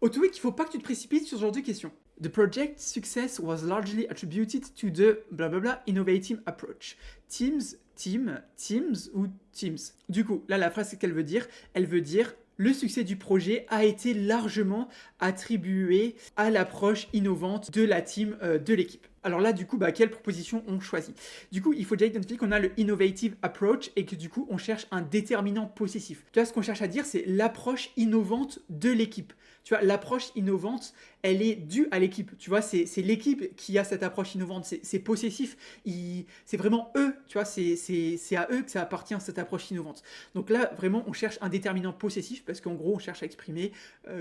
Au TOEIC, il ne faut pas que tu te précipites sur ce genre de questions. The project success was largely attributed to the blablabla innovative approach. Teams, teams ou teams. Du coup, là, la phrase, c'est qu'elle veut dire. Elle veut dire le succès du projet a été largement attribué à l'approche innovante de la team, de l'équipe. Alors là, du coup, quelle proposition on choisit? Du coup, il faut déjà identifier qu'on a le innovative approach et que du coup, on cherche un déterminant possessif. Tu vois, ce qu'on cherche à dire, c'est l'approche innovante de l'équipe. Tu vois, l'approche innovante, elle est due à l'équipe. Tu vois, c'est l'équipe qui a cette approche innovante. C'est possessif. C'est vraiment eux. Tu vois, c'est à eux que ça appartient, cette approche innovante. Donc là, vraiment, on cherche un déterminant possessif parce qu'en gros, on cherche à exprimer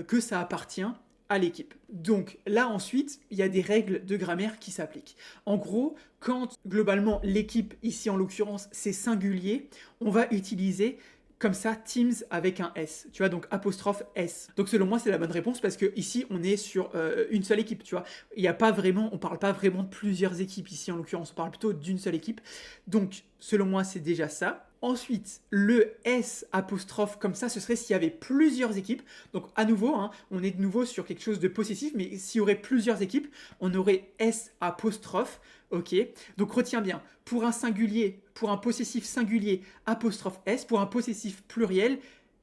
que ça appartient à l'équipe. Donc là ensuite, il y a des règles de grammaire qui s'appliquent. En gros, quand globalement l'équipe, ici en l'occurrence, c'est singulier, on va utiliser comme ça Teams avec un S, tu vois, donc apostrophe S. Donc selon moi, c'est la bonne réponse parce que ici, on est sur une seule équipe, tu vois. Il y a pas vraiment, on parle pas vraiment de plusieurs équipes ici en l'occurrence, on parle plutôt d'une seule équipe. Donc selon moi, c'est déjà ça. Ensuite, le S apostrophe comme ça, ce serait s'il y avait plusieurs équipes. Donc à nouveau, hein, on est de nouveau sur quelque chose de possessif, mais s'il y aurait plusieurs équipes, on aurait S apostrophe. Ok, donc retiens bien, pour un singulier, pour un possessif singulier, apostrophe S, pour un possessif pluriel,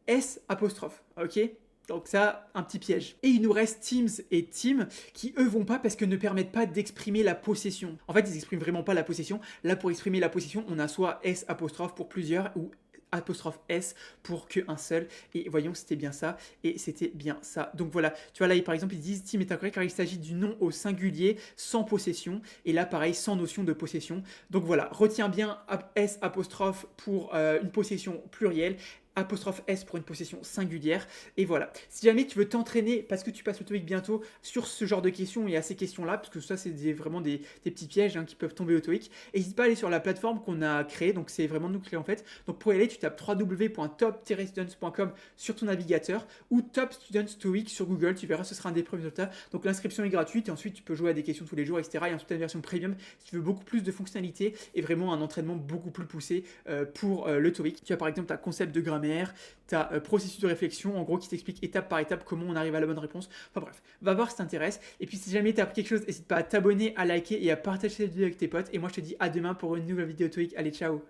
S apostrophe. Ok, donc ça, un petit piège. Et il nous reste Teams et Team qui, eux, vont pas parce que ne permettent pas d'exprimer la possession. En fait, ils expriment vraiment pas la possession. Là, pour exprimer la possession, on a soit S apostrophe pour plusieurs ou apostrophe S pour qu'un seul. Et voyons, c'était bien ça. Et c'était bien ça. Donc voilà, tu vois là, par exemple, ils disent Team est incorrect car il s'agit du nom au singulier sans possession. Et là, pareil, sans notion de possession. Donc voilà, retiens bien S apostrophe pour une possession plurielle, apostrophe S pour une possession singulière. Et voilà. Si jamais tu veux t'entraîner, parce que tu passes le TOEIC bientôt, sur ce genre de questions et à ces questions-là, parce que ça, c'est vraiment des petits pièges qui peuvent tomber au TOEIC, n'hésite pas à aller sur la plateforme qu'on a créée. Donc, c'est vraiment nous qui l'avons faite. Donc, pour y aller, tu tapes www.top-students.com sur ton navigateur ou Top Students TOEIC sur Google. Tu verras, ce sera un des premiers résultats. Donc, l'inscription est gratuite et ensuite, tu peux jouer à des questions tous les jours, etc. Et ensuite, une version premium si tu veux beaucoup plus de fonctionnalités et vraiment un entraînement beaucoup plus poussé pour le TOEIC. Tu as par exemple ta concept de grammaire, tu as processus de réflexion, en gros, qui t'explique étape par étape comment on arrive à la bonne réponse. Enfin bref, va voir si t'intéresse. Et puis si jamais tu as appris quelque chose, n'hésite pas à t'abonner, à liker et à partager cette vidéo avec tes potes. Et moi, je te dis à demain pour une nouvelle vidéo TOEIC. Allez, ciao!